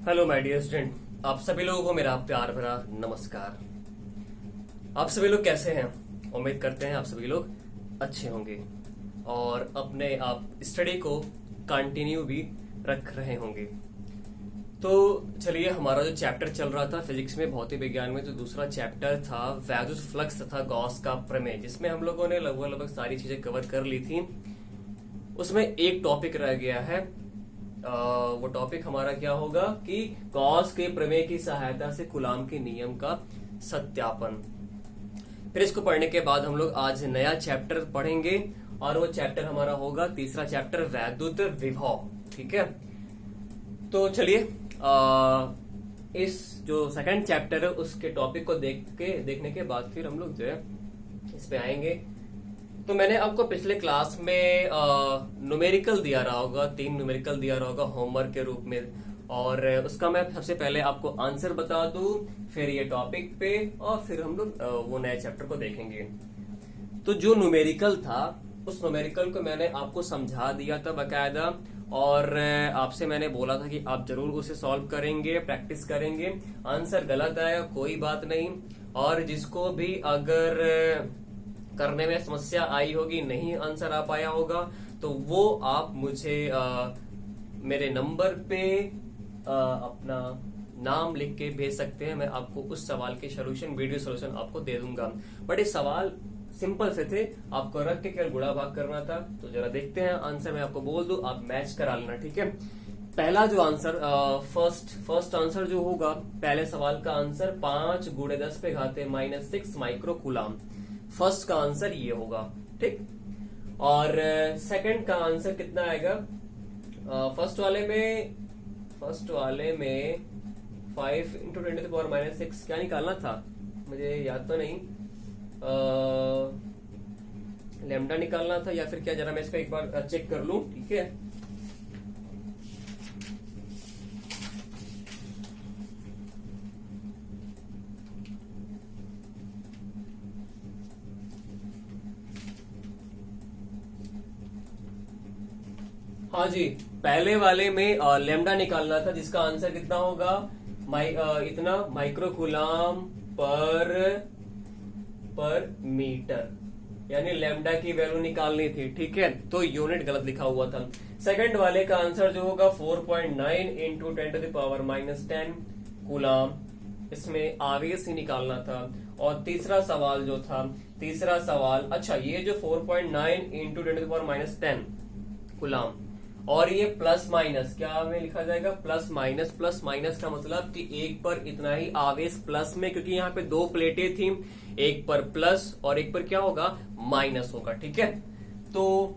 Hello my dear student, आप सभी लोगों को मेरा प्यार भरा नमस्कार। आप सभी लोग कैसे हैं? उम्मीद करते हैं आप सभी लोग अच्छे होंगे और अपने आप स्टडी को कंटिन्यू भी रख रहे होंगे। तो चलिए, हमारा जो चैप्टर चल रहा था फिजिक्स में, भौतिक विज्ञान में, जो दूसरा चैप्टर था वैद्युत फ्लक्स तथा गॉस का प्रमेय, जिसमें हम लोगों ने लगभग सारी चीजें कवर कर ली थी। उसमें एक टॉपिक रह गया है। वो टॉपिक हमारा क्या होगा कि गॉस के प्रमेय की सहायता से कूलाम के नियम का सत्यापन। फिर इसको पढ़ने के बाद हम लोग आज नया चैप्टर पढ़ेंगे और वो चैप्टर हमारा होगा तीसरा चैप्टर, वैद्युत विभव। ठीक है, तो चलिए इस जो सेकंड चैप्टर है उसके टॉपिक को देखने के बाद फिर हम लोग जो है इस पे आएंगे। तो मैंने आपको पिछले क्लास में न्यूमेरिकल दिया रहा होगा, 3 न्यूमेरिकल दिया रहा होगा होमवर्क के रूप में, और उसका मैं सबसे पहले आपको आंसर बता दूं, फिर ये टॉपिक पे, और फिर हम लोग वो नए चैप्टर को देखेंगे। तो जो न्यूमेरिकल था उस न्यूमेरिकल को मैंने आपको समझा दिया था बकायदा, और आपसे मैंने बोला था कि आप जरूर उसे सॉल्व करेंगे, प्रैक्टिस करेंगे। आंसर गलत आया कोई बात नहीं, और जिसको भी अगर करने में समस्या आई होगी, नहीं आंसर आ पाया होगा, तो वो आप मुझे मेरे नंबर पे अपना नाम लिख के भेज सकते हैं। मैं आपको उस सवाल के सोल्यूशन, वीडियो सोल्यूशन आपको दे दूंगा। बट ये सवाल सिंपल से थे, आपको रख के केवल गुणा भाग करना था। तो जरा देखते हैं आंसर, मैं आपको बोल दूं, आप मैच करा लेना। ठीक है, पहला जो आंसर फर्स्ट आंसर जो होगा, पहले सवाल का आंसर 5 × 10⁻⁻6 माइक्रो कूलाम। फर्स्ट का आंसर ये होगा। ठीक, और सेकंड का आंसर कितना आएगा? फर्स्ट वाले में 5 × 10⁻⁻6 क्या निकालना था, मुझे याद तो नहीं। लैम्डा निकालना था या फिर क्या, जरा मैं इसका एक बार चेक कर लूं। ठीक है, हाँ जी, पहले वाले में लैम्डा निकालना था, जिसका आंसर कितना होगा, इतना माइक्रो कूलाम पर मीटर, यानी लैम्डा की वैल्यू निकालनी थी। ठीक है, तो यूनिट गलत लिखा हुआ था। सेकंड वाले का आंसर जो होगा 4.9 × 10⁻⁻10 कूलाम, इसमें आवेश ही निकालना था। और तीसरा सवाल जो था, अच्छा, ये जो 4.9 × 10⁻10 कूलाम, और ये प्लस माइनस, क्या में लिखा जाएगा, प्लस माइनस का मतलब कि एक पर इतना ही आवेश प्लस में, क्योंकि यहाँ पे 2 प्लेटें थी, एक पर प्लस और एक पर क्या होगा, माइनस होगा। ठीक है, तो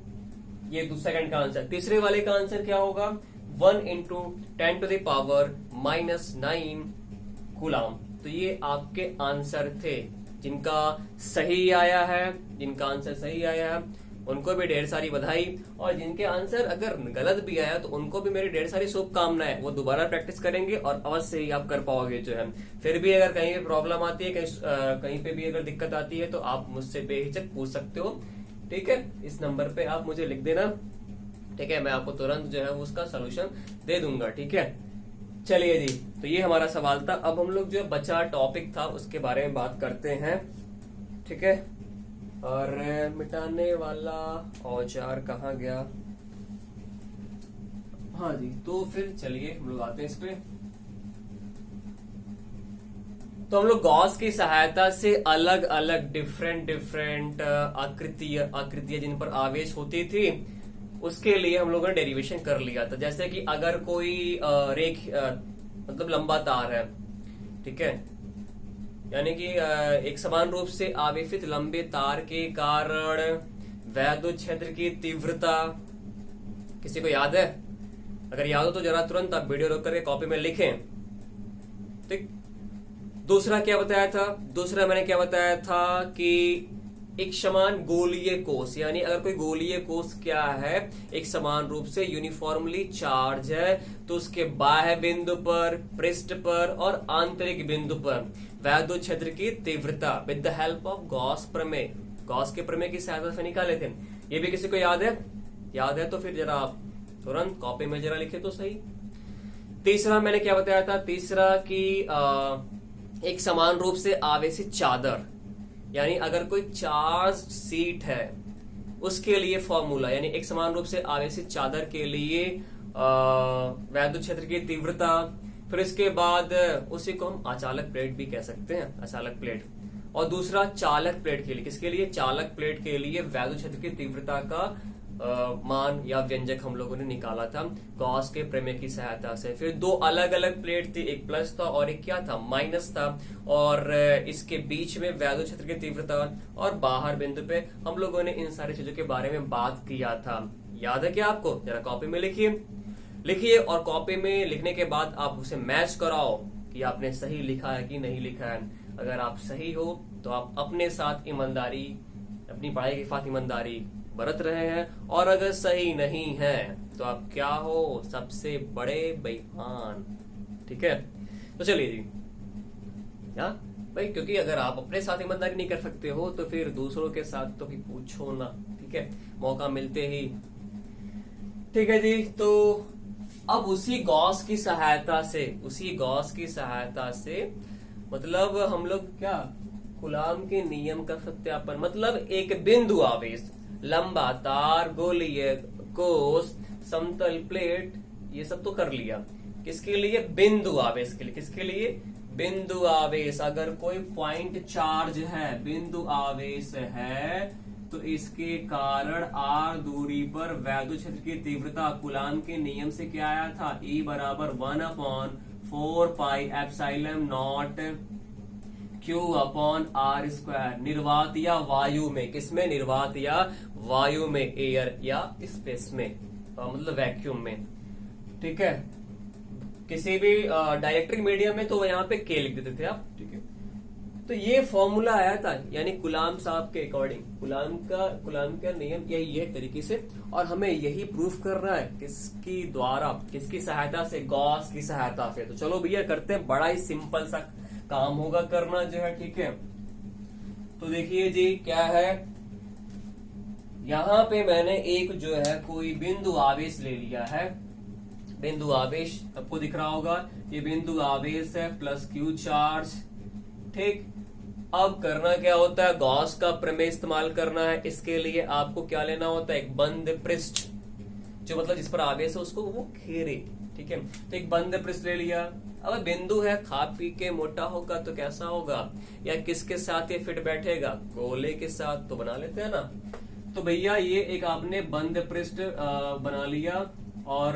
ये सेकंड का आंसर। तीसरे वाले का आंसर क्या होगा, 1 × 10⁻⁻9 कूलाम। तो ये आपके आंसर थे, जिनका आंसर सही आया है उनको भी ढेर सारी बधाई, और जिनके आंसर अगर गलत भी आया तो उनको भी मेरी ढेर सारी शुभकामनाएं। वो दोबारा प्रैक्टिस करेंगे और अवश्य ही आप कर पाओगे जो है। फिर भी अगर कहीं पे प्रॉब्लम आती है, कहीं पे भी अगर दिक्कत आती है, तो आप मुझसे बेहिचक पूछ सकते हो। ठीक है, इस नंबर पे आप मुझे लिख देना। ठीक है, मैं आपको तुरंत जो है उसका सोल्यूशन दे दूंगा। ठीक है, चलिए जी, तो ये हमारा सवाल था। अब हम लोग जो बचा टॉपिक था उसके बारे में बात करते हैं। ठीक है, और मिटाने वाला औजार कहाँ गया? हाँ जी, तो फिर चलिए हम लोग आते हैं इस पे। तो हम लोग गॉस की सहायता से अलग अलग डिफरेंट आकृतियां जिन पर आवेश होती थी, उसके लिए हम लोगों ने डेरिवेशन कर लिया था। जैसे कि अगर कोई मतलब लंबा तार है, ठीक है, यानी कि एक समान रूप से आवेशित लंबे तार के कारण वैद्युत क्षेत्र की तीव्रता, किसी को याद है? अगर याद हो तो जरा तुरंत आप वीडियो रोक करके कॉपी में लिखें। ठीक, दूसरा मैंने क्या बताया था कि एक समान गोलीय कोष, यानी अगर कोई गोलीय कोष क्या है, एक समान रूप से यूनिफॉर्मली चार्ज है, तो उसके बाह्य बिंदु पर, पृष्ठ पर और आंतरिक बिंदु पर वैद्युत क्षेत्र की तीव्रता with the help of Gauss प्रमेय, गॉस के प्रमेय की सहायता से निकाले थे। ये भी किसी को याद है? तो फिर जरा आप तुरंत कॉपी में जरा लिखे तो सही। तीसरा मैंने क्या बताया था, तीसरा कि एक समान रूप से आवेशित चादर, यानी अगर कोई चार्ज सीट है उसके लिए फॉर्मूला, यानी एक समान रूप से आवेशित चादर के लिए वैद्युत क्षेत्र की तीव्रता, फिर इसके बाद उसी को हम अचालक प्लेट भी कह सकते हैं, अचालक प्लेट। और दूसरा चालक प्लेट के लिए, किसके लिए, चालक प्लेट के लिए वैद्युत क्षेत्र की तीव्रता का मान या व्यंजक हम लोगों ने निकाला था गॉस के प्रमेय की सहायता से। फिर दो अलग अलग प्लेट थी, एक प्लस था और एक क्या था, माइनस था, और इसके बीच में वैद्युत क्षेत्र की तीव्रता और बाहर बिंदु पे हम लोगों ने इन सारी चीजों के बारे में बात किया था। याद है क्या आपको? जरा कॉपी में लिखिए और कॉपी में लिखने के बाद आप उसे मैच कराओ कि आपने सही लिखा है कि नहीं लिखा है। अगर आप सही हो तो आप अपने साथ ईमानदारी, अपनी पढ़ाई के साथ ईमानदारी बरत रहे हैं, और अगर सही नहीं है तो आप क्या हो, सबसे बड़े बेईमान। ठीक है, तो चलिए जी, क्या भाई, क्योंकि अगर आप अपने साथ ईमानदारी नहीं कर सकते हो तो फिर दूसरों के साथ तो भी पूछो ना। ठीक है, मौका मिलते ही। ठीक है जी, तो अब उसी गॉस की सहायता से मतलब हम लोग क्या, कूलाम के नियम का सत्यापन, मतलब एक बिंदु आवेश, लंबा तार, गोलीय कोष, समतल प्लेट, ये सब तो कर लिया। किसके लिए? बिंदु आवेश के लिए। किसके लिए? बिंदु आवेश। अगर कोई पॉइंट चार्ज है, बिंदु आवेश है, तो इसके कारण r दूरी पर वैद्युत क्षेत्र की तीव्रता कूलाम के नियम से क्या आया था, E बराबर 1/4 pi epsilon not Q upon R square. निर्वात या वायु में, किसमें? निर्वात या वायु में, एयर या स्पेस में, मतलब वैक्यूम में। ठीक है, किसी भी डायरेक्ट्रिक मीडियम में तो यहाँ पे K लिख देते थे आप। ठीक है, तो ये फॉर्मूला आया था, यानी कूलाम साहब के अकॉर्डिंग, कूलाम का नियम यही है तरीके से, और हमें यही प्रूफ करना है किसकी द्वारा, किसकी सहायता से, गॉस की सहायता से। तो चलो भैया करते हैं, बड़ा ही सिंपल सा काम होगा करना जो है। ठीक है, तो देखिए जी क्या है, यहां पे मैंने एक जो है कोई बिंदु आवेश ले लिया है। बिंदु आवेश आपको दिख रहा होगा, ये बिंदु आवेश है प्लस Q चार्ज। ठीक, अब करना क्या होता है, गॉस का प्रमेय इस्तेमाल करना है। इसके लिए आपको क्या लेना होता है, एक बंद पृष्ठ, जो मतलब जिस पर आवेश है उसको वो घेरे। ठीक है, तो एक बंद पृष्ठ ले लिया। अब बिंदु है, खा पी के मोटा होगा तो कैसा होगा, या किसके साथ ये फिट बैठेगा, गोले के साथ, तो बना लेते हैं ना। तो भैया ये एक आपने बंद पृष्ठ बना लिया, और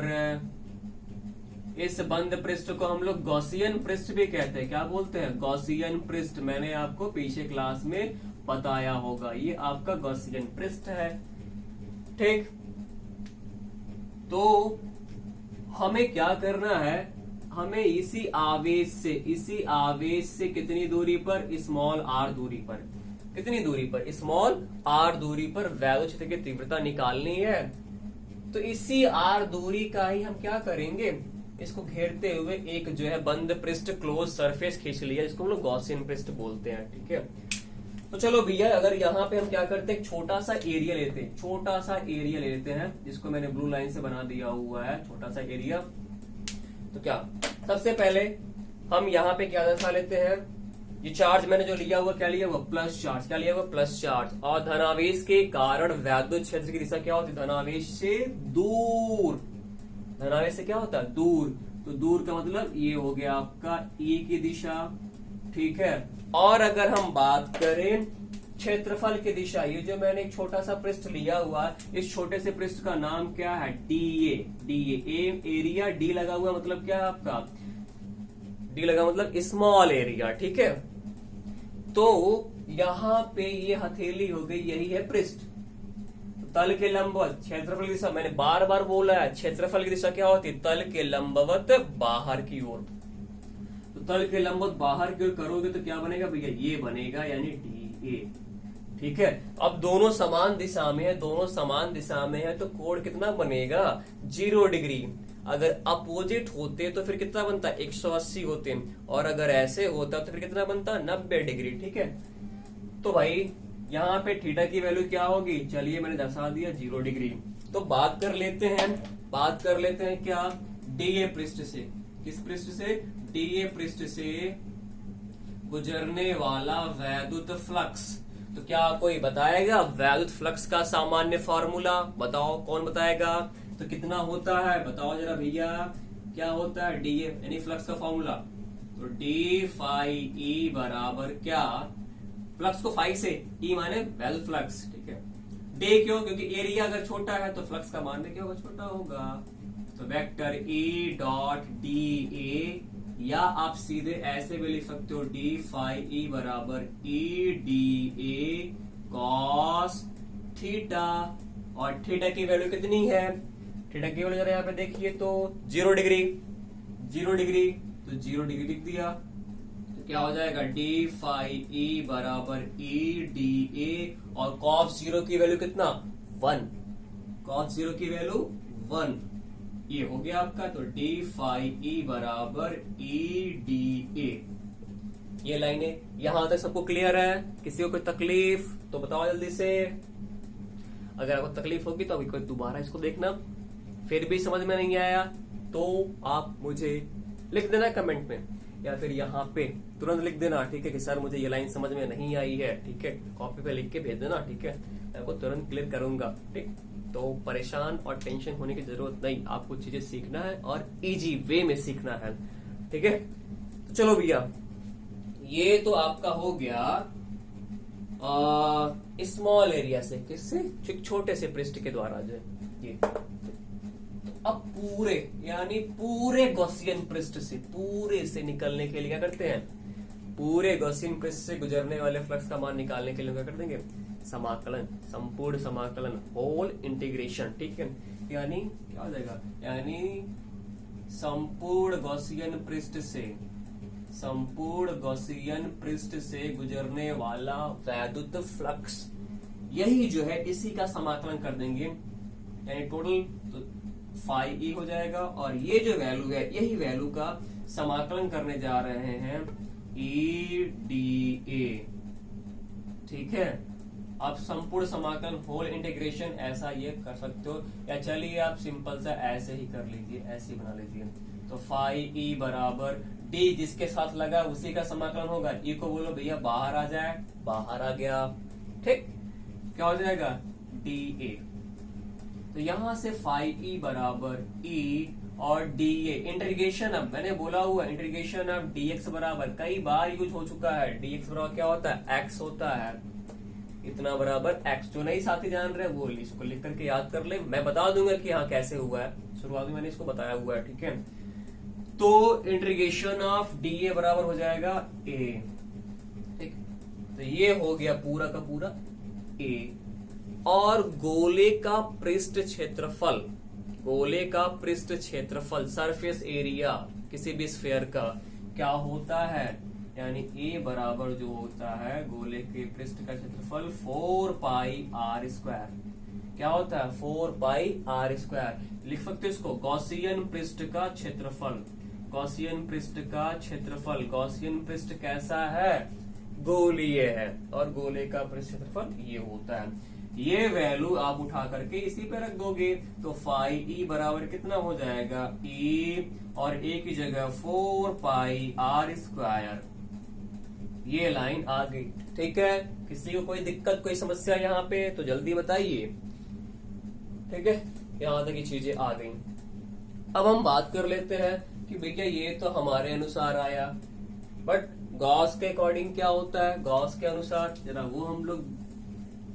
इस बंद पृष्ठ को हम लोग गॉसियन पृष्ठ भी कहते हैं। क्या बोलते हैं? गॉसियन पृष्ठ। मैंने आपको पीछे क्लास में बताया होगा, ये आपका गॉसियन पृष्ठ है। ठीक, तो हमें क्या करना है, हमें इसी आवेश से कितनी दूरी पर, स्मॉल r दूरी पर, कितनी दूरी पर, स्मॉल r दूरी पर वैद्युत क्षेत्र की तीव्रता निकालनी है। तो इसी r दूरी का ही हम क्या करेंगे, इसको घेरते हुए एक जो है बंद पृष्ठ, क्लोज सरफेस खींच लिया, इसको हम लोग गॉसियन पृष्ठ बोलते हैं। ठीक है, तो चलो भैया, अगर यहाँ पे हम क्या करते हैं, एक छोटा सा एरिया लेते हैं, जिसको मैंने ब्लू लाइन से बना दिया हुआ है, छोटा सा एरिया। तो क्या, सबसे पहले हम यहाँ पे क्या दर्शा लेते हैं, ये चार्ज मैंने जो लिया हुआ, क्या लिया हुआ, प्लस चार्ज। क्या लिया हुआ, प्लस चार्ज। और धनावेश के कारण वैद्युत क्षेत्र की दिशा क्या होती है, धनावेश से दूर। धनावेश से क्या होता है, दूर। तो दूर का मतलब ये हो गया आपका E की दिशा। ठीक है, और अगर हम बात करें क्षेत्रफल की दिशा, ये जो मैंने एक छोटा सा पृष्ठ लिया हुआ, इस छोटे से पृष्ठ का नाम क्या है, DA। एरिया, D लगा हुआ मतलब क्या है आपका, D लगा मतलब स्मॉल एरिया। ठीक है, तो यहां पे ये हथेली हो गई, यही है पृष्ठ। तल के लंबवत क्षेत्रफल की दिशा, मैंने बार बार बोला है, क्षेत्रफल की दिशा क्या होती है, तल के लंबवत बाहर की ओर। तो तल के लंबवत बाहर की ओर करोगे तो क्या बनेगा भैया, ये बनेगा, यानी DA। ठीक है, अब दोनों समान दिशा में है, तो कोण कितना बनेगा, 0 डिग्री। अगर अपोजिट होते तो फिर कितना बनता, 180 होते, और अगर ऐसे होता तो फिर कितना बनता, 90 डिग्री। ठीक है, तो भाई यहाँ पे थीटा की वैल्यू क्या होगी, चलिए मैंने दर्शा दिया, 0 डिग्री। तो बात कर लेते हैं क्या, DA पृष्ठ से। किस पृष्ठ से? डीए पृष्ठ से गुजरने वाला वैद्युत फ्लक्स। तो क्या कोई बताएगा वैद्युत फ्लक्स का सामान्य फॉर्मूला? बताओ, कौन बताएगा? तो कितना होता है बताओ जरा भैया, क्या होता है डीए यानी फ्लक्स का फॉर्मूला? तो डी फाई ई बराबर क्या? फ्लक्स को फाई से, ई माने वैद्युत फ्लक्स, ठीक है। डे क्यों? क्योंकि एरिया अगर छोटा है तो फ्लक्स का मान भी क्या होगा? छोटा होगा। तो vector E dot D A, या आप सीधे ऐसे भी लिख सकते हो डी फाई ई बराबर E D A cos theta. और थीटा की वैल्यू कितनी है? थीटा की वैल्यू जरा यहाँ पे देखिए तो 0 डिग्री, 0 डिग्री, तो 0 डिग्री लिख दिया। तो क्या हो जाएगा? डी फाई ई बराबर ई डी ए, और कॉस 0 की वैल्यू कितना? 1। कॉस 0 की वैल्यू 1, ये हो गया आपका। तो डी फाई ई बराबर ई डी ए। ये लाइनें यहां तक सबको क्लियर है? किसी को कोई तकलीफ तो बताओ जल्दी से। अगर आपको तकलीफ होगी तो अभी कोई दोबारा इसको देखना, फिर भी समझ में नहीं आया तो आप मुझे लिख देना कमेंट में, या फिर यहाँ पे तुरंत लिख देना, ठीक है, कि सर मुझे ये लाइन समझ में नहीं आई है, ठीक है। कॉपी पे लिख के भेज देना, ठीक है, मैं आपको तुरंत क्लियर करूंगा, ठीक। तो परेशान और टेंशन होने की जरूरत नहीं, आपको चीजें सीखना है और इजी वे में सीखना है, ठीक है। तो चलो भैया, ये तो आपका हो गया स्मॉल एरिया से, किससे? छोटे से पृष्ठ के द्वारा जो ये। अब पूरे यानी पूरे गॉसियन पृष्ठ से, पूरे से निकलने के लिए क्या करते हैं? पूरे गॉसियन पृष्ठ से गुजरने वाले फ्लक्स का मान निकालने के लिए क्या कर देंगे? समाकलन, संपूर्ण समाकलन, होल इंटीग्रेशन, ठीक है। यानी क्या हो जाएगा? यानी संपूर्ण गॉसियन पृष्ठ से, संपूर्ण गॉसियन पृष्ठ से गुजरने वाला वैद्युत फ्लक्स, यही जो है इसी का समाकलन कर देंगे, यानी टोटल तो फाई ई हो जाएगा, और ये जो वैल्यू है यही वैल्यू का समाकलन करने जा रहे हैं ई डी ए, ठीक है। आप संपूर्ण समाकलन, होल इंटीग्रेशन ऐसा ये कर सकते हो, या चलिए आप सिंपल सा ऐसे ही कर लीजिए, ऐसे ही बना लीजिए। तो फाई ई बराबर डी जिसके साथ लगा उसी का समाकलन होगा, ई को बोलो भैया बाहर आ जाए, बाहर आ गया, ठीक। क्या हो जाएगा? D A. तो यहां से फाई ई बराबर ई और डी ए इंटीग्रेशन, अब मैंने बोला हुआ इंटीग्रेशन अब डीएक्स बराबर कई बार यूज हो चुका है। डीएक्स बराबर क्या होता है? एक्स होता है, इतना बराबर एक्स। जो नहीं साथी जान रहे वो इसको लिख करके याद कर ले, मैं बता दूंगा कि हाँ कैसे हुआ है, शुरुआत में मैंने इसको बताया हुआ है, ठीक है। तो इंटीग्रेशन ऑफ डी ए बराबर हो जाएगा ए, ठीक। तो ये हो गया पूरा का पूरा ए, और गोले का पृष्ठ क्षेत्रफल, गोले का पृष्ठ क्षेत्रफल, सरफेस एरिया किसी भी स्फीयर का क्या होता है? यानी ए बराबर जो होता है गोले के पृष्ठ का क्षेत्रफल 4 पाई आर स्क्वायर। क्या होता है? 4 पाई आर स्क्वायर। लिख सकते हो इसको गॉसियन पृष्ठ का क्षेत्रफल, गॉसियन पृष्ठ का क्षेत्रफल। गॉसियन पृष्ठ कैसा है? गोलीय है, और गोले का पृष्ठ क्षेत्रफल ये होता है। ये वैल्यू आप उठा करके इसी पे रख दोगे, तो फाई ई बराबर कितना हो जाएगा? ई और ए की जगह 4 पाई आर स्क्वायर। ये लाइन आ गई, ठीक है। किसी को कोई दिक्कत, कोई समस्या यहाँ पे तो जल्दी बताइए, ठीक है। यहाँ तक ये चीजें आ गई। अब हम बात कर लेते हैं कि भैया ये तो हमारे अनुसार आया, बट गॉस के अकॉर्डिंग क्या होता है? गॉस के अनुसार जरा वो हम लोग,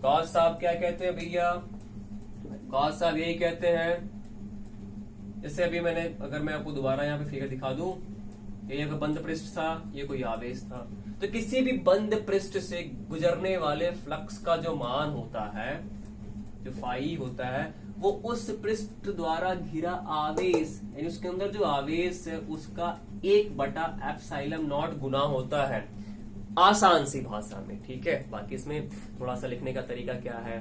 गॉस साहब क्या कहते हैं भैया? गॉस साहब यही कहते हैं, जैसे अभी मैंने, अगर मैं आपको दोबारा यहाँ पे फिगर दिखा दूं, ये एक बंद पृष्ठ था, ये कोई आवेश था, तो किसी भी बंद पृष्ठ से गुजरने वाले फ्लक्स का जो मान होता है, जो फाई होता है, वो उस पृष्ठ द्वारा घिरा आवेश, यानी उसके अंदर जो आवेश है उसका 1/ε0 गुना होता है, आसान सी भाषा में, ठीक है। बाकी इसमें थोड़ा सा लिखने का तरीका क्या है,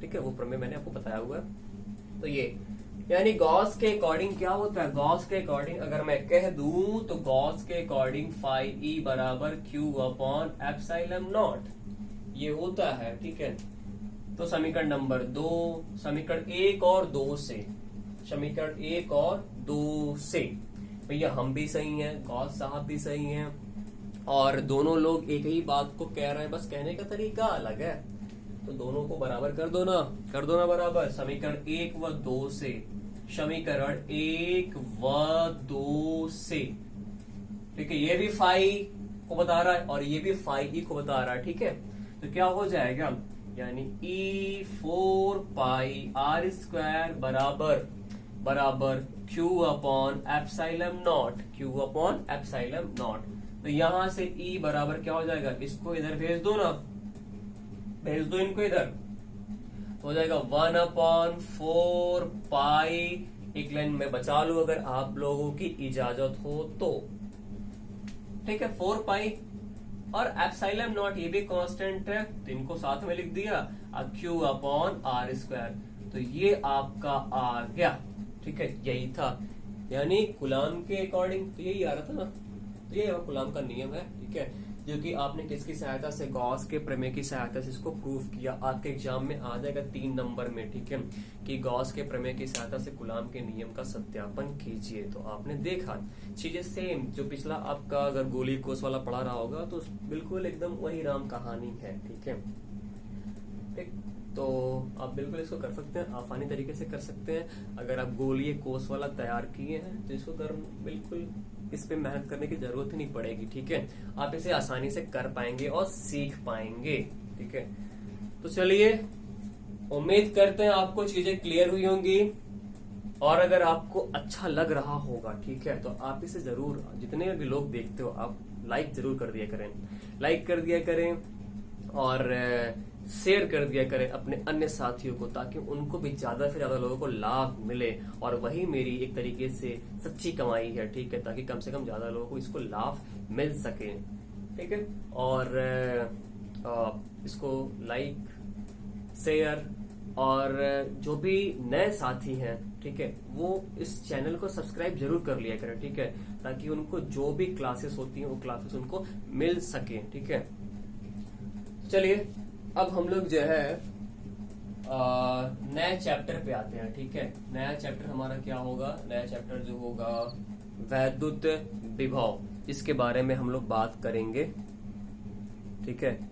ठीक है, वो प्रमेय मैंने आपको बताया हुआ है। तो ये यानी गॉस के अकॉर्डिंग क्या होता है? गॉस के अकॉर्डिंग अगर मैं कह दूं तो गॉस के अकॉर्डिंग फाई ई बराबर Q/ε0 ये होता है, ठीक है। तो समीकरण नंबर 2, समीकरण 1 और 2 से, समीकरण 1 और 2 से भैया हम भी सही हैं, गॉस साहब भी सही हैं, और दोनों लोग एक ही बात को कह रहे हैं, बस कहने का तरीका अलग है। तो दोनों को बराबर कर दो ना, बराबर। समीकरण 1 व 2 से, समीकरण 1 व 2 से, ठीक है, ये भी फाई को बता रहा है और ये भी फाई ई को बता रहा है, ठीक है। तो क्या हो जाएगा, यानी E4 पाई आर स्क्वायर बराबर Q अपॉन एप्सिलम नॉट, तो यहां से E बराबर क्या हो जाएगा, इसको इधर भेज दो ना, भेज दो इनको इधर, तो हो जाएगा 1/4 पाई, एक लाइन में बचा लू अगर आप लोगों की इजाजत हो तो, ठीक है, 4 पाई, और एप्सिलम नॉट ये भी कांस्टेंट है तो इनको साथ में लिख दिया, Q अपॉन आर स्क्वायर, तो ये आपका आ गया, ठीक है, यही था, यानी कूलाम के अकॉर्डिंग तो यही आ रहा था ना, तो ये कूलाम का नियम है, ठीक है, जो कि आपने किसकी सहायता से, गॉस के प्रमेय की सहायता से इसको प्रूफ किया। आपके एग्जाम में आ जाएगा 3 नंबर में, ठीक है, कि गॉस के प्रमेय की सहायता से कूलाम के नियम का सत्यापन कीजिए। तो आपने देखा चीजें सेम, जो पिछला आपका अगर गोली कोस वाला पढ़ा रहा होगा तो बिल्कुल एकदम वही राम कहानी है, ठीक है, ठीक। तो आप बिल्कुल इसको कर सकते हैं, आसानी तरीके से कर सकते हैं। अगर आप गोलीय कोस वाला तैयार किए हैं तो इसको कर, बिल्कुल इस पे मेहनत करने की जरूरत ही नहीं पड़ेगी, ठीक है, आप इसे आसानी से कर पाएंगे और सीख पाएंगे, ठीक है। तो चलिए, उम्मीद करते हैं आपको चीजें क्लियर हुई होंगी, और अगर आपको अच्छा लग रहा होगा, ठीक है, तो आप इसे जरूर, जितने भी लोग देखते हो आप लाइक जरूर कर दिया करें, और शेयर कर दिया करें अपने अन्य साथियों को, ताकि उनको भी ज्यादा से ज्यादा लोगों को लाभ मिले, और वही मेरी एक तरीके से सच्ची कमाई है, ठीक है, ताकि कम से कम ज्यादा लोगों को इसको लाभ मिल सके, ठीक है। और इसको लाइक, शेयर, और जो भी नए साथी हैं, ठीक है, वो इस चैनल को सब्सक्राइब जरूर कर लिया करें, ठीक है, ताकि उनको जो भी क्लासेस होती हैं वो क्लासेस उनको मिल सके, ठीक है। चलिए, अब हम लोग जो है नए चैप्टर पे आते हैं, ठीक है। नया चैप्टर हमारा क्या होगा, नया चैप्टर जो होगा वैद्युत विभव, इसके बारे में हम लोग बात करेंगे, ठीक है।